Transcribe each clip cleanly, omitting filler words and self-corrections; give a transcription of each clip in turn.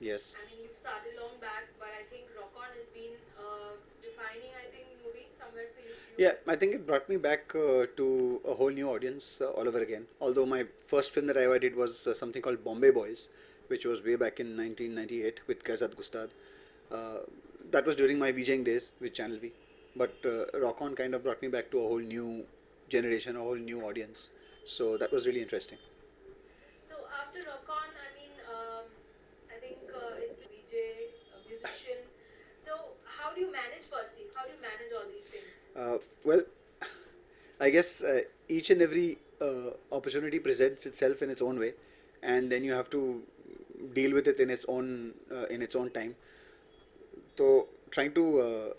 Yes. I mean, you've started long back, but I think Rock On has been defining, I think, movie somewhere for you. Yeah, I think it brought me back to a whole new audience all over again. Although my first film that I ever did was something called Bombay Boys, which was way back in 1998 with Kaizad Gustad. Uh, that was during my VJing days with Channel V. But Rock On kind of brought me back to a whole new generation, a whole new audience. So that was really interesting. So after Rock On, I mean, I think it's been VJ, a musician. So how do you manage firstly? How do you manage all these things? Well, I guess each and every opportunity presents itself in its own way, and then you have to deal with it in its own time. So trying to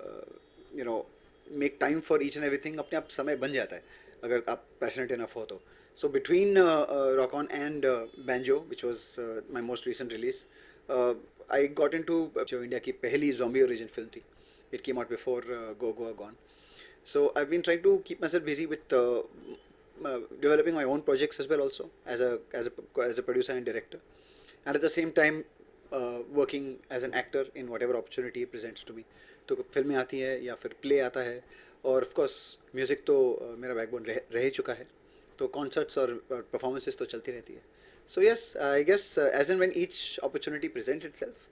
you know make time for each and everything अपने आप समय बन जाता है अगर आप passionate enough हो तो. So between Rock On and Banjo, which was my most recent release, uh, I got into जो इंडिया की पहली zombie origin film थी. It came out before Go Goa Gone. So I've been trying to keep myself busy with developing my own projects as well, also as a producer and director, and at the same time working as an actor in whatever opportunity it presents to me. तो फिल्में आती हैं या फिर play आता है और of course music तो मेरा बैकबोन रह ही चुका है तो कॉन्सर्ट्स और परफॉर्मेंसेस तो चलती रहती है so yes I guess as and when each opportunity presents itself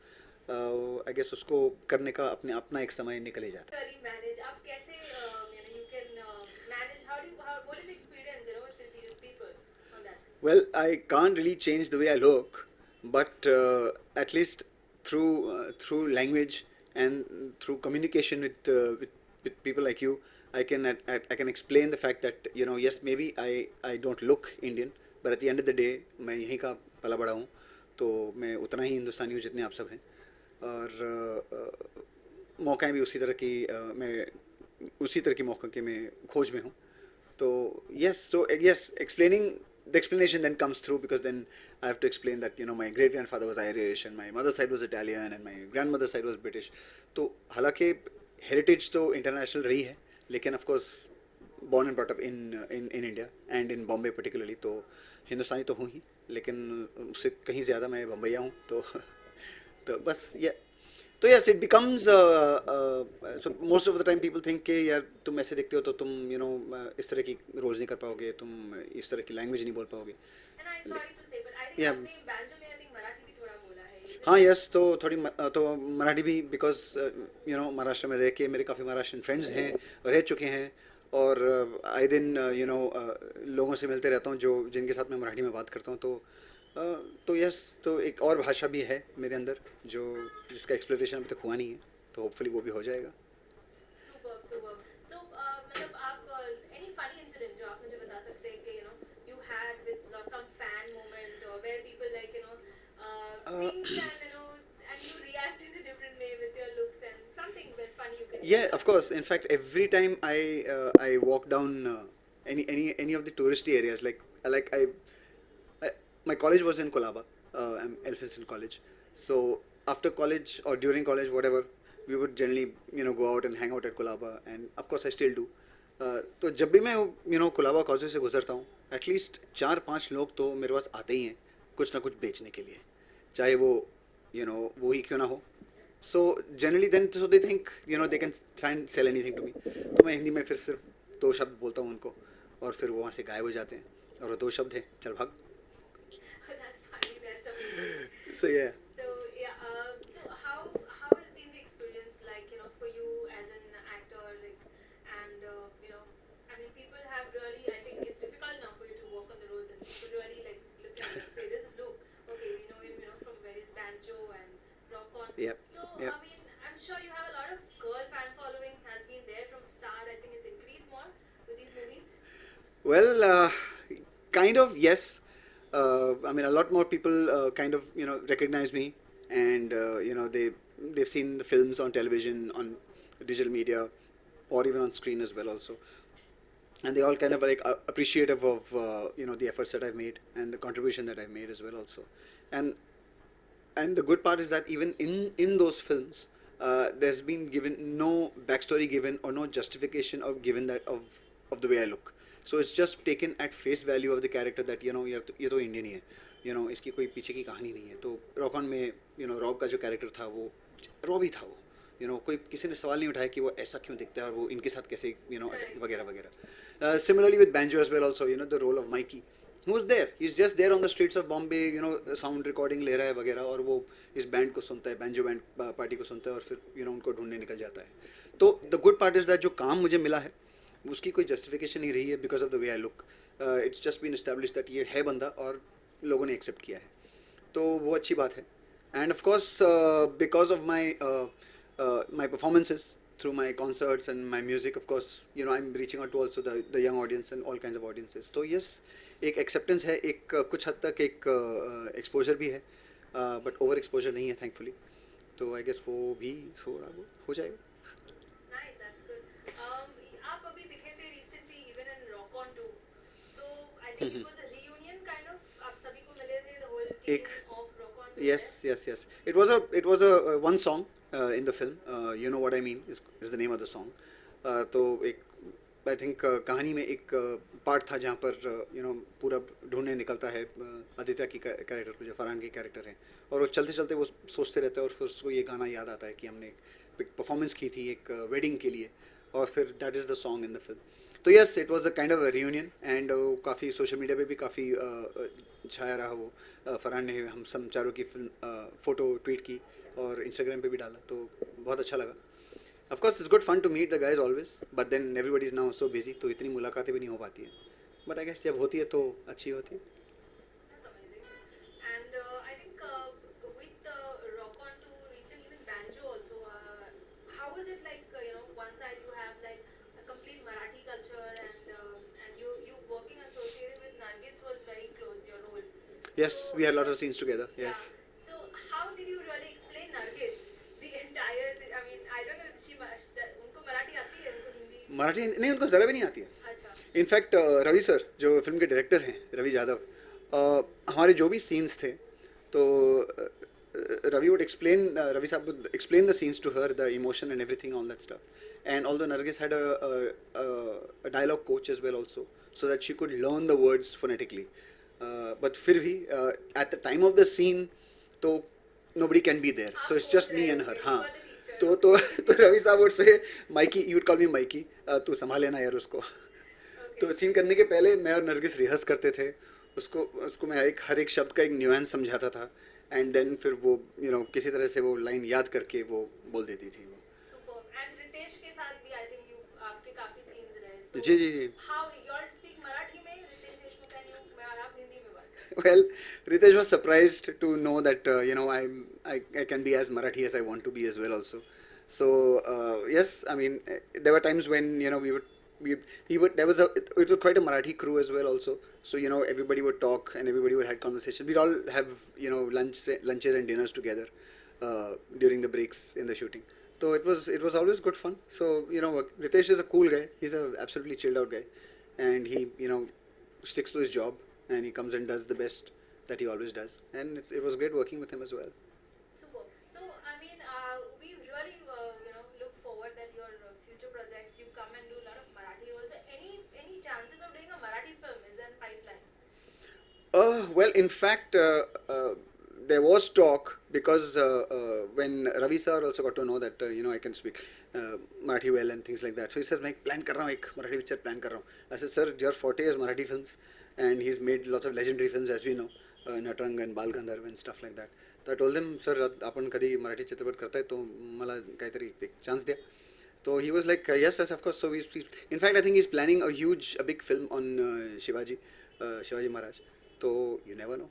I guess उसको करने का अपने अपना एक समय निकल ही जाता है. Really manage. आप कैसे you can manage? How do you what is the experience with these people on that? Well, I can't really change the way I look, but at least through language and through communication with people like you, I can explain the fact that yes, maybe I don't look Indian, but at the end of the day मैं यहीं का पला बड़ा हूँ तो मैं उतना ही हिंदुस्तानी हूँ जितने आप सब हैं और मौक़े भी उसी तरह की मैं उसी तरह के मौक़ों के मैं खोज में हूँ. So explaining the explanation then comes through because then I have to explain that my great grandfather was Irish and my mother's side was Italian and my grandmother's side was British. तो हालांकि heritage तो international रही है लेकिन of course born and brought up in India and in Bombay particularly तो हिंदुस्तानी तो हूँ ही लेकिन उससे कहीं ज़्यादा मैं बम्बईया हूँ तो तो बस ये तो yes it becomes so most of the time people think कि यार तुम ऐसे दिखते हो तो तुम इस तरह की रोल्स नहीं कर पाओगे तुम इस तरह की लैंग्वेज नहीं बोल पाओगे. And I sorry to say, but I think या आपने banjo में I think मराठी भी थोड़ा बोला है. Is हाँ it? यस तो थोड़ी तो मराठी भी बिकॉज महाराष्ट्र में रह के मेरे काफ़ी महाराष्ट्रियन फ्रेंड्स हैं रह चुके हैं और आए दिन लोगों से मिलते रहता हूँ जो जिनके साथ मैं मराठी में बात करता हूँ तो यस तो एक और भाषा भी है मेरे अंदर जो जिसका एक्सप्लोरेशन अभी तक हुआ नहीं है तो होपफुली वो भी हो जाएगा. Superb, superb. So, मतलब आप any funny incident जो आप मुझे बता सकते हैं कि you had with some fan moment or where people think and you react in a different way with your looks and something very funny you can Yeah, share. of course. In fact, every time I walk down any of the touristy areas, I my college was in Kolaba, I'm Elphinstone College. So after college or during college, whatever, we would generally go out and hang out at Kolaba, and of course I still do. तो जब भी मैं Colaba college से गुजरता हूँ at least 4-5 लोग तो मेरे पास आते ही हैं कुछ ना कुछ बेचने के लिए चाहे वो वो ही क्यों ना हो. So generally then so they think they can try and sell anything to me. तो मैं हिंदी में फिर सिर्फ 2 शब्द बोलता हूँ उनको और फिर वो वहाँ से गायब हो जाते हैं और वो 2 शब्द हैं चल भाग. That's funny. That's amazing. So yeah. So yeah. So how has been the experience like for you as an actor like and I mean people have really I think it's difficult now for you to walk on the roads and people really like look at you and say this is Luke. Okay, we know him from various banjo and rock on. Yep. So Yep. I mean I'm sure you have a lot of girl fan following has been there from start. I think it's increased more with these movies. Well, kind of yes. I mean, a lot more people kind of recognize me, and they've seen the films on television, on digital media, or even on screen as well also, and they all kind of like appreciative of the efforts that I've made and the contribution that I've made as well also, and and the good part is that even in those films, there's been given no backstory given or no justification of given that of the way I look. So it's just taken at face value of the character that ये तो Indian ही है इसकी कोई पीछे की कहानी नहीं है। तो रॉक ऑन में रॉब का जो कैरेक्टर था वो रॉब ही था वो। कोई किसी ने सवाल नहीं उठाया कि वो ऐसा क्यों दिखता है और वो इनके साथ कैसे वगैरह वगैरह। Similarly with Banjo as well also, the role of Mikey, he was there, he is just there on the streets of Bombay, sound recording ले रहा है वगैरह, और वो इस बैंड को सुनता है, बैंजो बैंड पार्टी को सुनता है, और फिर उनको ढूंढने निकल जाता है। तो the good part is that जो काम मुझे मिला है उसकी कोई जस्टिफिकेशन नहीं रही है because of the way I look. It's just been establish that ये है बंदा और लोगों ने एक्सेप्ट किया है, तो वो अच्छी बात है। End of course because of my performances through my concerts and my music, of course, I'm reaching out to also the young audience and all kinds of audiences. तो yes, एक acceptance है, एक कुछ हद तक एक exposure भी है, but over exposure नहीं है thankfully. तो I guess वो भी थोड़ा वो हो जाएगा. Nice, that's good. आप अभी दिखे थे recently even in Rock On 2. So I think it was a reunion kind of. आप सभी को मिले थे, the whole team एक of Rock On 2. yes. It was a one song in the film. You know what I mean is the name of the song. तो एक I think कहानी में एक पार्ट था जहाँ पर पूरा ढूंढने निकलता है आदित्य की कैरेक्टर को, जो फरहान की कैरेक्टर है, और वो चलते चलते वो सोचते रहते हैं और फिर उसको ये गाना याद आता है कि हमने एक परफॉर्मेंस की थी एक वेडिंग के लिए, और फिर that is the song in the film. तो yes, it was a kind of reunion and काफ़ी सोशल मीडिया पे भी काफ़ी छाया रहा वो. फरहान ने हम सब चारों की फिल्म फ़ोटो ट्वीट की और इंस्टाग्राम पे भी डाला, तो बहुत अच्छा लगा. Of course, it's good fun to meet the guys always, but then everybody is now so busy, तो इतनी मुलाकातें भी नहीं हो पाती हैं. But I guess जब होती है तो अच्छी होती है. That's amazing. And I think with Rock On 2 recently with Banjo also, how is it like? One side you have like a complete Marathi culture, and you working associated with Nargis was very close. Your role. Yes, So we had a lot of scenes together. yeah. Yes. So how did you really explain Nargis? The entire. I mean, I don't know if उनको मराठी आती है, उनको हिंदी. मराठी नहीं, उनको ज़रा भी नहीं आती है. अच्छा. इनफैक्ट रवि सर जो फिल्म के डायरेक्टर हैं, रवि यादव, हमारे जो भी सीन्स थे तो रवि would explain, Ravi साहब would explain the scenes to her, the emotion and everything, all that stuff. And although Nargis had a dialogue coach as well also, so that she could learn the words phonetically. But फिर भी at the time of the scene तो nobody can be there, so it's just me and her. हाँ, तो रवि साहब would say, Mikey, you would call me Mikey, तू संभाल लेना यार उसको. तो सीन करने के पहले मैं और नरगिस रिहर्स करते थे, उसको मैं हर एक शब्द का एक न्यूएंस समझाता था, एंड देन फिर वो किसी तरह से वो लाइन याद करके वो बोल देती थी वो. Superb. And Ritesh के साथ भी I think आपके काफी scenes रहे. जी. How you all speak Marathi में, Ritesh Deshmukh and you, मैं और आप हिंदी में बात. Well, Ritesh was surprised to know that I can be as Marathi as I want to be as well also. So yes, I mean there were times when it was quite a Marathi crew as well also. So everybody would talk and everybody would have conversation. We'd all have lunches and dinners together during the breaks in the shooting. So it was always good fun. So Ritesh is a cool guy. He's a absolutely chilled out guy, and he sticks to his job, and he comes and does the best that he always does. And it was great working with him as well. Superb. So I mean, we really look forward that your future projects you come and do a lot of Marathi roles. So any chances of doing a Marathi film is in pipeline? Well, in fact, there was talk because when Ravi sir also got to know that I can speak Marathi well and things like that, so he said, "मैं plan कर रहा हूँ एक Marathi picture plan कर रहा हूँ." I said, "Sir, your forte is Marathi films, and he's made lots of legendary films as we know, Natarang and Bal Gandharv and stuff like that." So I told him, "Sir, आपण कधी मराठी चित्रपट करताय तो मला काहीतरी एक chance द्या." So he was like, yes, of course. So in fact, I think he's planning a big film on Shivaji Maharaj. So you never know.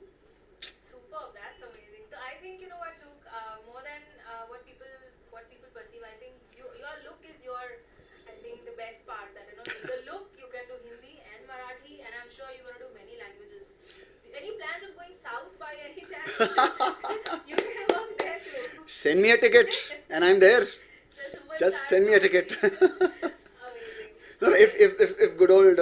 Superb, that's amazing. So I think you know what, Luke, more than what people perceive, I think your look is I think the best part. That the look you can do Hindi and Marathi, and I'm sure you're gonna do many languages. Any plans of going south by any chance? You can work there too. Send me a ticket, and I'm there. Just send me a ticket. Amazing. No, if good old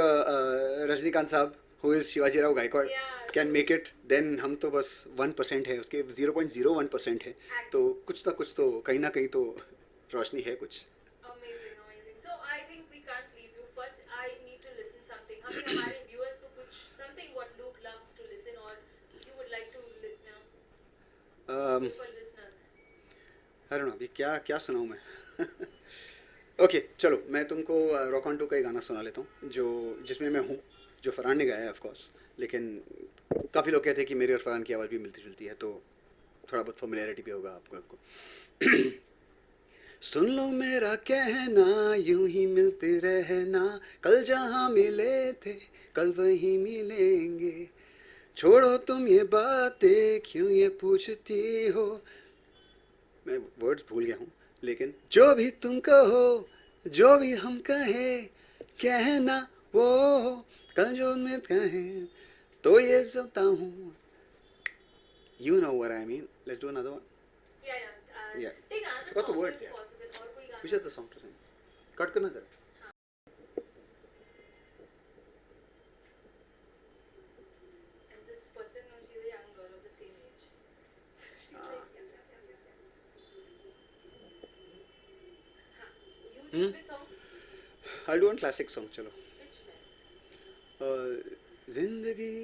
Rajnikant Saab, who is Shivaji Rao Gaikwad, can make it, then हम तो बस 1% है, उसके 0.01% है, तो कुछ तो कहीं ना कहीं तो रोशनी है कुछ. Amazing. So I think we can't leave you. First, I need to listen something. हमें हमारे viewers को कुछ something what Luke loves to listen or you would like for listeners? I don't know अभी क्या क्या सुनाऊं मैं. ओके चलो मैं तुमको रॉक ऑन टू का ही गाना सुना लेता हूँ जो जिसमें मैं हूँ, जो फरहान ने गाया है ऑफ कोर्स, लेकिन काफ़ी लोग कहते हैं कि मेरी और फरहान की आवाज़ भी मिलती जुलती है, तो थोड़ा बहुत फॉर्मुलैरिटी भी होगा आपको. सुन लो मेरा कहना, यूं ही मिलते रहना, कल जहाँ मिले थे कल वहीं मिलेंगे, छोड़ो तुम ये बातें क्यों ये पूछती हो. मैं वर्ड्स भूल गया हूँ, लेकिन जो भी तुम कहो, जो भी हम कहें, कहना वो हो, कल जो मैं कहें तो ये जबता हूँ. You know what I mean. Let's do another one. Yeah, yeah. Yeah. Take another Forgot the song words, if yeah. possible. और कोई Which गाना? are the song to sing? Cut करना जरा. And this person, no, she's a young girl of the same age. So she's like, yeah, yeah, yeah, yeah, yeah. हाँ, you choose which song? I'll do one classic song. चलो. Which one? जिंदगी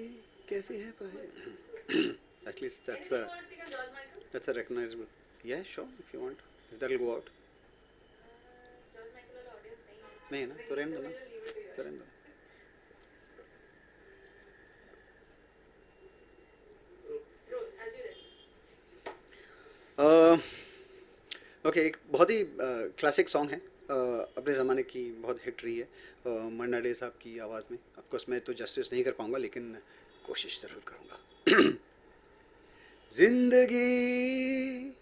कैसी है पहले. At least Anything you want to speak on George Michael? that's a recognizable. Yeah, sure, if you want. If that'll go out. George Michael वाला audience नहीं है. नहीं है ना, तो रहने दो ना. We'll leave it to you. तो रहने दो. Roll, as you ready. Okay एक बहुत ही क्लासिक सॉन्ग है, अपने ज़माने की बहुत हिट रही है, मन्ना डे साहब की आवाज़ में. ऑफ कोर्स मैं तो जस्टिस नहीं कर पाऊँगा, लेकिन कोशिश ज़रूर करूँगा. जिंदगी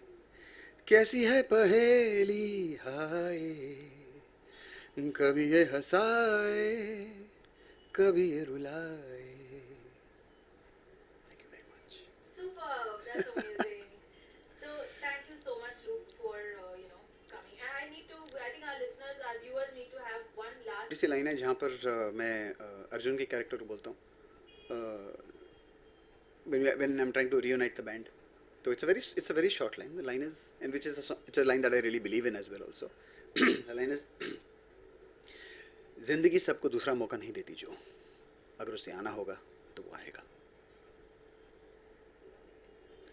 कैसी है पहेली हाय, कभी ये हंसाए कभी ये रुलाए. Thank you very much. Superb. That's amazing. So thank you so much, Luke, for coming. And I need to. I think our listeners, our viewers, need to have one last. जैसी लाइन है जहाँ पर मैं अर्जुन के character को बोलता हूँ, when I'm trying to reunite the band. So it's a very short line. The line is, and which is it's a line that I really believe in as well also. The line is, जिंदगी सबको दूसरा मौका नहीं देती जो, अगर उसे आना होगा तो वो आएगा.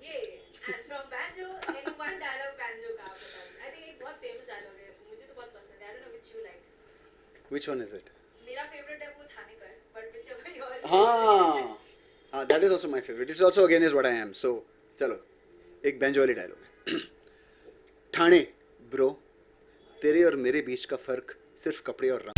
Yeah. And from Banjo, any one dialogue Banjo का आप बता दीजिए. I think एक बहुत famous dialogue है. मुझे तो बहुत पसंद है. I don't know which you like. Which one is it? मेरा favorite है वो थाने का है. But whichever yours. हाँ, that is also my favorite. This also again is what I am. So चलो एक बेंजो वाली डायलॉग है. ठाणे ब्रो, तेरे और मेरे बीच का फर्क सिर्फ कपड़े और रंग